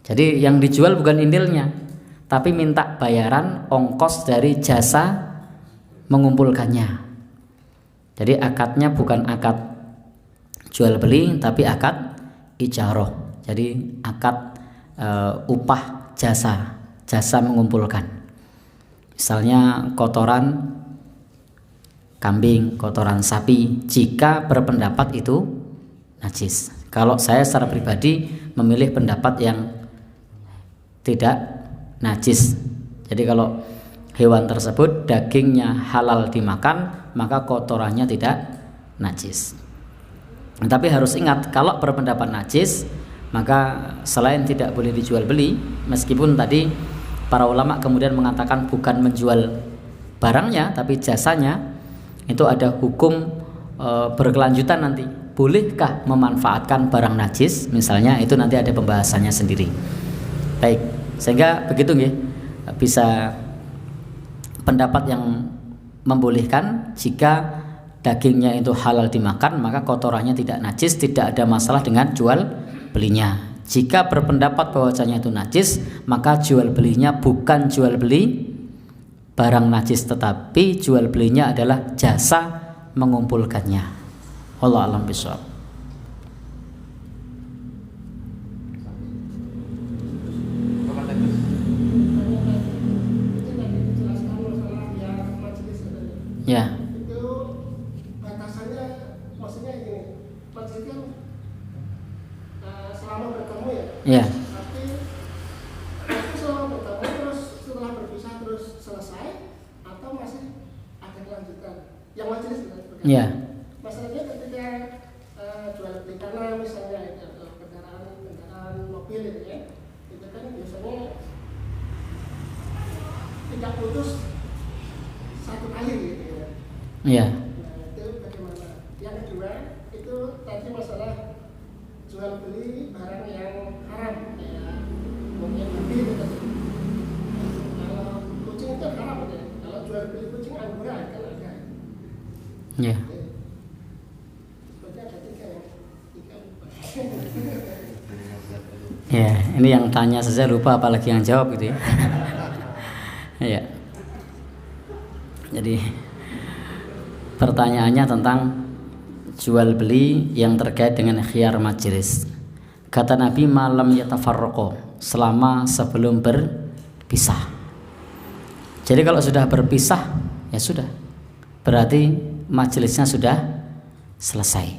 Jadi yang dijual bukan intilnya, tapi minta bayaran ongkos dari jasa mengumpulkannya. Jadi akadnya bukan akad jual beli, tapi akad ijarah. Jadi akad upah jasa mengumpulkan. Misalnya kotoran kambing, kotoran sapi, jika berpendapat itu najis. Kalau saya secara pribadi memilih pendapat yang tidak najis. Jadi kalau hewan tersebut dagingnya halal dimakan, maka kotorannya tidak najis. Tapi harus ingat, kalau berpendapat najis, maka selain tidak boleh dijual beli, meskipun tadi para ulama kemudian mengatakan bukan menjual barangnya tapi jasanya, itu ada hukum berkelanjutan nanti. Bolehkah memanfaatkan barang najis? Misalnya itu nanti ada pembahasannya sendiri. Baik, sehingga begitu nggih, bisa pendapat yang membolehkan jika dagingnya itu halal dimakan, maka kotorannya tidak najis, tidak ada masalah dengan jual belinya. Jika berpendapat bahwasanya itu najis, maka jual belinya bukan jual beli barang najis, tetapi jual belinya adalah jasa mengumpulkannya. Wallahu a'lam bishawab. Ya. Ya. Tapi itu selama bertemu terus setelah berpisah terus selesai atau masih ada kelanjutan yang majelis gitu. Ya. Masalahnya ketika jual beli tanah misalnya itu atau kendaraan mobil itu ya, itu kan biasanya tidak putus satu kali gitu ya. Ya. Nah, itu bagaimana? Yang kedua itu tadi masalah jual beli barang yang haram, ya mungkin lebih gitu. Kalau kucing itu haram ya. Kalau jual beli kucing angguran kan ada. Ya. Berarti ada tiga ya. Ya, ini yang tanya saja lupa apalagi yang jawab gitu ya. Ya. Jadi pertanyaannya tentang jual beli yang terkait dengan khiyar majlis. Kata Nabi, malam yatafarraqo, selama sebelum berpisah. Jadi kalau sudah berpisah, ya sudah, berarti majelisnya sudah selesai.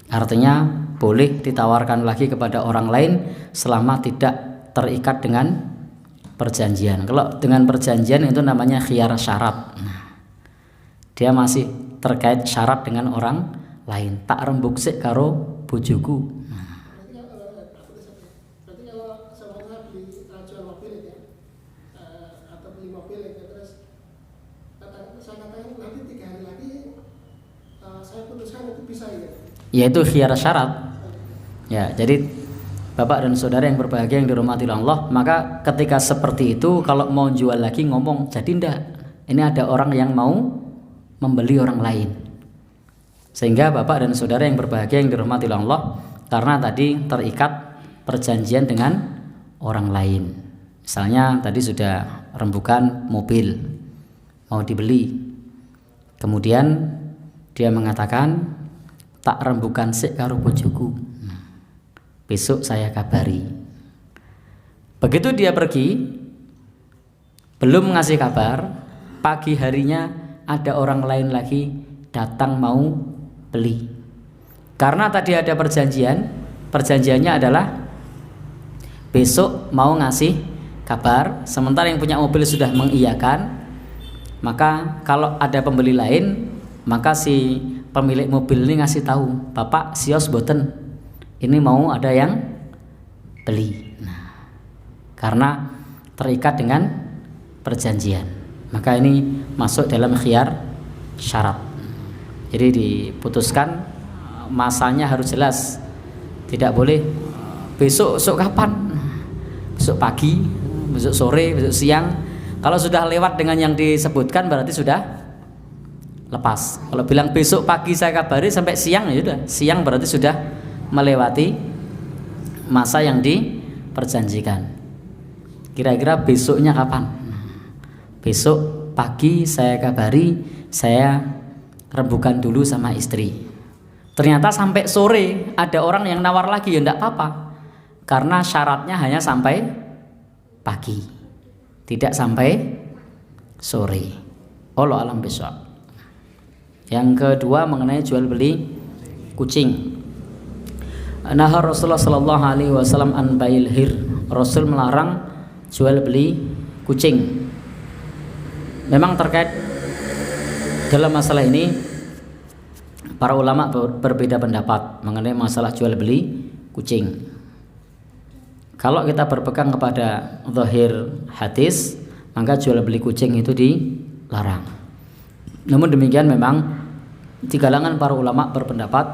Artinya boleh ditawarkan lagi kepada orang lain selama tidak terikat dengan perjanjian. Kalau dengan perjanjian itu namanya khiyar syarat. Dia masih terkait syarat dengan orang lain. Tak rembuk sik karo bojoku. Berarti kalau sebenarnya beli jual mobil ya, atau beli mobil nanti 3 hari lagi saya putuskan itu bisa ya. Yaitu khiyar syarat. Ya, jadi Bapak dan saudara yang berbahagia yang dirahmati Allah, maka ketika seperti itu kalau mau jual lagi ngomong, jadi ndak. Ini ada orang yang mau membeli orang lain. Sehingga Bapak dan saudara yang berbahagia yang dirahmati Allah, karena tadi terikat perjanjian dengan orang lain. Misalnya tadi sudah rembukan mobil mau dibeli. Kemudian dia mengatakan, tak rembukan sik karo bojoku. Besok saya kabari. Begitu dia pergi, belum ngasih kabar, pagi harinya ada orang lain lagi datang mau beli. Karena tadi ada perjanjiannya adalah besok mau ngasih kabar, sementara yang punya mobil sudah mengiyakan, maka kalau ada pembeli lain, maka si pemilik mobil ini ngasih tahu, Bapak sios boten, ini mau ada yang beli. Nah, karena terikat dengan perjanjian, maka ini masuk dalam khiyar syarat. Jadi diputuskan masanya harus jelas, tidak boleh besok kapan, besok pagi, besok sore, besok siang. Kalau sudah lewat dengan yang disebutkan berarti sudah lepas. Kalau bilang besok pagi saya kabari sampai siang, ya sudah, siang berarti sudah melewati masa yang diperjanjikan. Kira-kira besoknya kapan? Besok pagi saya kabari, saya rembukan dulu sama istri. Ternyata sampai sore ada orang yang nawar lagi, ya enggak apa-apa, karena syaratnya hanya sampai pagi, tidak sampai sore. Wallahu a'lam bishawab. Yang kedua mengenai jual beli kucing. Nahar Rasulullah sallallahu alaihi wasallam an bail hir. Rasul melarang jual beli kucing. Memang terkait dalam masalah ini para ulama berbeda pendapat mengenai masalah jual beli kucing. Kalau kita berpegang kepada zahir hadis, maka jual beli kucing itu dilarang. Namun demikian memang di kalangan para ulama berpendapat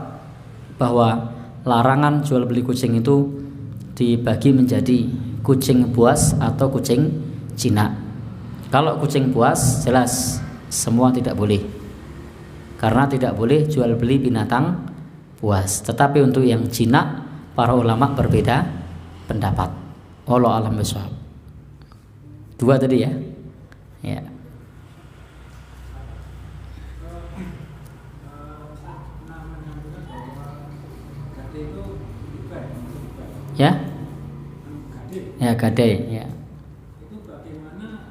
bahwa larangan jual beli kucing itu dibagi menjadi kucing buas atau kucing jinak. Kalau kucing buas jelas semua tidak boleh, karena tidak boleh jual beli binatang buas. Tetapi untuk yang jinak para ulama berbeda pendapat. Wallahu a'lam bishawab. Dua tadi ya. Ya. Ya? Ya, gadai, ya. Itu bagaimana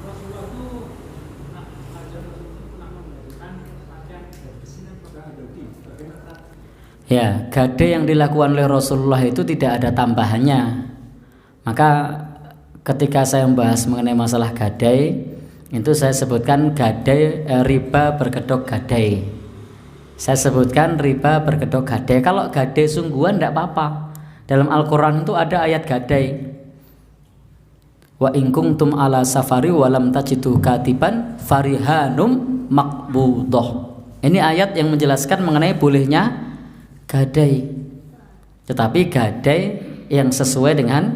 Rasulullah itu pernah memberikan pakaian besi dan pada adoti. Bagaimana? Ya, gadai yang dilakukan oleh Rasulullah itu tidak ada tambahannya. Maka ketika saya membahas mengenai masalah gadai, itu saya sebutkan gadai riba berkedok gadai. Saya sebutkan riba berkedok gadai. Kalau gadai sungguhan tidak apa-apa. Dalam Al-Quran itu ada ayat gadai. Wa in kuntum ala safari walam tajidu katiban farihanum maqbudah. Ini ayat yang menjelaskan mengenai bolehnya gadai. Tetapi gadai yang sesuai dengan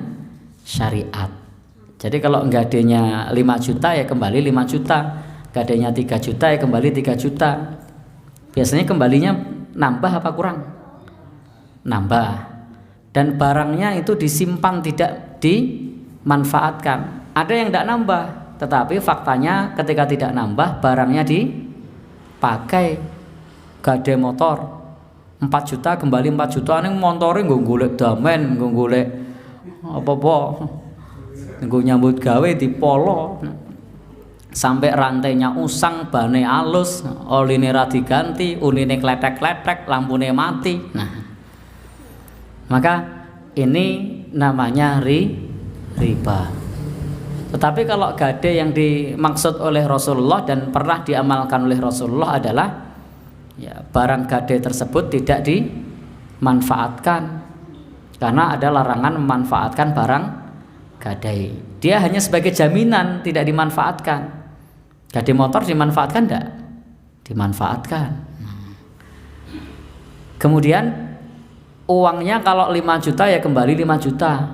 syariat. Jadi kalau gadainya 5 juta ya kembali 5 juta. Gadainya 3 juta ya kembali 3 juta. Biasanya kembalinya nambah apa kurang? Nambah. Dan barangnya itu disimpan, tidak dimanfaatkan. Ada yang tidak nambah, tetapi faktanya ketika tidak nambah barangnya dipakai. Gadai motor 4 juta kembali 4 juta, ini motornya nggo golek damen, nggo golek apa-apa, nggo nyambut gawe di polo. Sampai rantainya usang, bane alus, oline ra diganti, unine kletek-kletek, lampune mati. Nah, maka ini namanya riba. Tetapi kalau gadai yang dimaksud oleh Rasulullah dan pernah diamalkan oleh Rasulullah adalah ya, barang gadai tersebut tidak dimanfaatkan, karena ada larangan memanfaatkan barang gadai. Dia hanya sebagai jaminan, tidak dimanfaatkan. Gade motor dimanfaatkan enggak? Dimanfaatkan. Kemudian uangnya kalau 5 juta ya kembali 5 juta.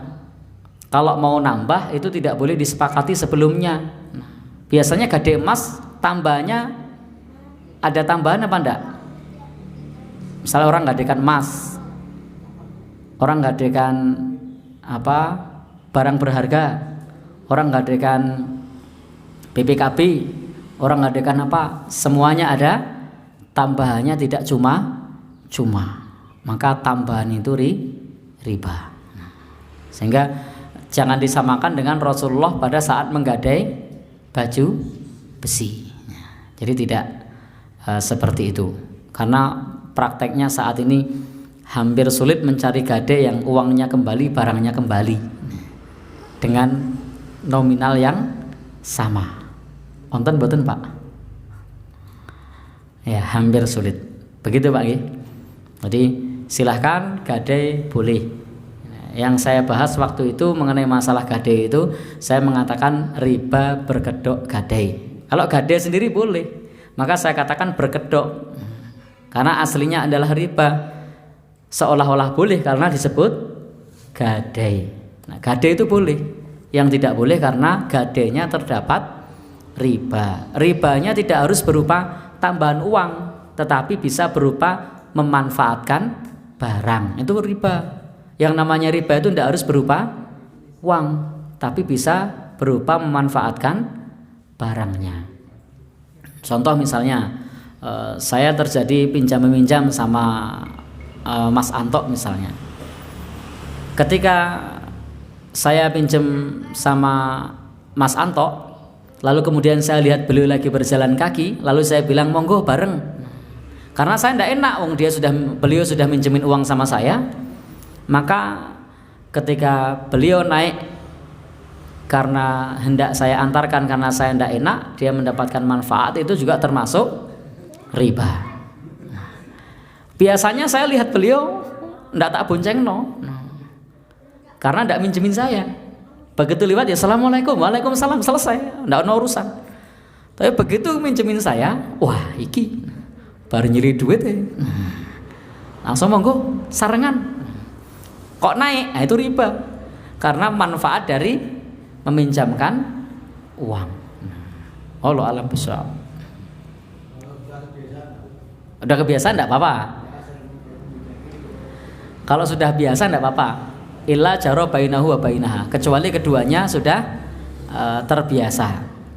Kalau mau nambah itu tidak boleh disepakati sebelumnya. Biasanya gade emas tambahnya ada tambahan apa enggak? Misalnya orang gadekan emas, orang gadekan apa barang berharga, orang gadekan BPKB, orang gadekan apa, semuanya ada tambahannya, tidak cuma. Maka tambahan itu riba. Sehingga jangan disamakan dengan Rasulullah pada saat menggadai baju besi. Jadi tidak seperti itu. Karena prakteknya saat ini hampir sulit mencari gade yang uangnya kembali, barangnya kembali dengan nominal yang sama. Wonten boten Pak? Ya, hampir sulit. Begitu Pak nggih. Jadi silahkan gade boleh. Yang saya bahas waktu itu mengenai masalah gade itu, saya mengatakan riba berkedok gade. Kalau gade sendiri boleh, maka saya katakan berkedok. Karena aslinya adalah riba. Seolah-olah boleh karena disebut gade. Nah, gade itu boleh. Yang tidak boleh karena gadenya terdapat riba. Ribanya tidak harus berupa tambahan uang, tetapi bisa berupa memanfaatkan barang. Itu riba. Yang namanya riba itu tidak harus berupa uang, tapi bisa berupa memanfaatkan barangnya. Contoh misalnya, saya terjadi pinjam-meminjam sama Mas Anto misalnya. Ketika saya pinjam sama Mas Anto, lalu kemudian saya lihat beliau lagi berjalan kaki, lalu saya bilang monggo bareng. Karena saya tidak enak, beliau sudah minjemin uang sama saya. Maka ketika beliau naik karena hendak saya antarkan karena saya tidak enak, dia mendapatkan manfaat, itu juga termasuk riba. Biasanya saya lihat beliau tidak tak bonceng karena tidak minjemin saya. Begitu lewat ya assalamualaikum, waalaikumsalam, selesai, tidak ada urusan. Tapi begitu minjemin saya, wah iki baru nyeri duit ya. Langsung monggo sarengan. Kok naik? Nah, itu riba. Karena manfaat dari meminjamkan uang. Allah alam besar. Udah kebiasaan enggak apa-apa. Kalau sudah biasa enggak apa-apa. Illa jaro bainahu wa bainaha. Kecuali keduanya sudah terbiasa.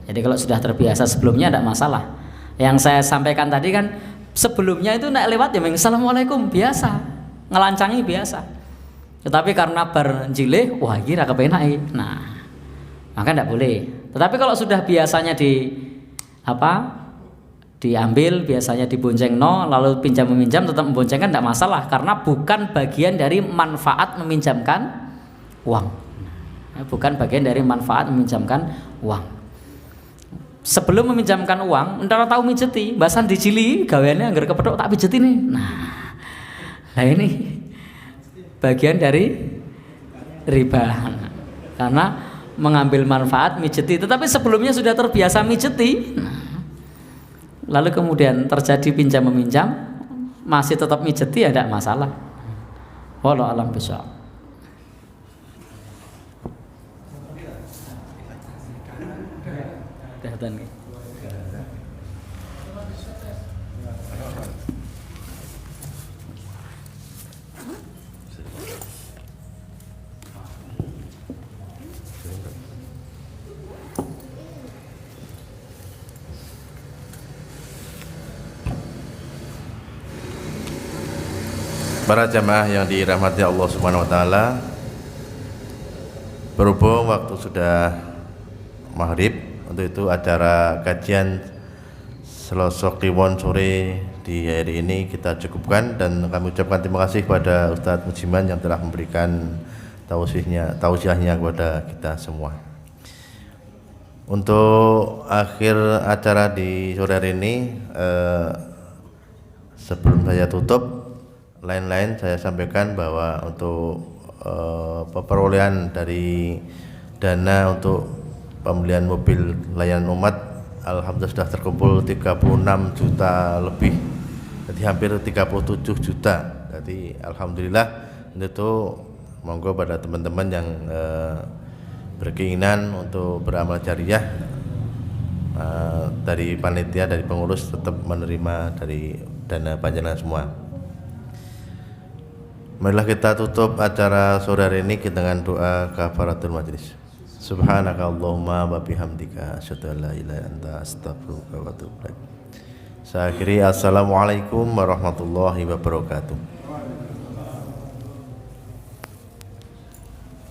Jadi kalau sudah terbiasa sebelumnya enggak masalah. Yang saya sampaikan tadi kan sebelumnya itu enggak lewat ya assalamualaikum biasa. Ngelancangi biasa. Tetapi karena berjileh, wah kira kepenai. Nah, maka tidak boleh. Tetapi kalau sudah biasanya diambil, biasanya dibonceng lalu pinjam meminjam tetap memboncengkan tidak masalah karena bukan bagian dari manfaat meminjamkan uang. Bukan bagian dari manfaat meminjamkan uang. Sebelum meminjamkan uang, entara tahu mijeti, bahasan dijili, gaweannya anggar kepethuk tak pijeti nih. Nah ini bagian dari riba karena mengambil manfaat mijeti, tetapi sebelumnya sudah terbiasa mijeti, lalu kemudian terjadi pinjam meminjam masih tetap mijeti ya tidak masalah. Wallahu alam bisawab. Para jamaah yang dirahmati Allah Subhanahu wa taala, berhubung waktu sudah maghrib, untuk itu acara kajian Selasa Kliwon sore di hari ini kita cukupkan, dan kami ucapkan terima kasih kepada Ustadz Mujiman yang telah memberikan tausiahnya kepada kita semua. Untuk akhir acara di sore hari ini, sebelum saya tutup, lain-lain saya sampaikan bahwa untuk perolehan dari dana untuk pembelian mobil layanan umat alhamdulillah sudah terkumpul 36 juta lebih, jadi hampir 37 juta. Jadi alhamdulillah, itu monggo pada teman-teman yang berkeinginan untuk beramal jariah, dari panitia, dari pengurus tetap menerima dari dana panjenengan semua. Marilah kita tutup acara sore hari ini dengan doa kafaratul majlis. Subhanaka Allahumma wa bihamdika asyhadu an la ilaha illa anta astaghfiruka wa atubu ilaik. Saya akhiri, assalamualaikum warahmatullahi wabarakatuh.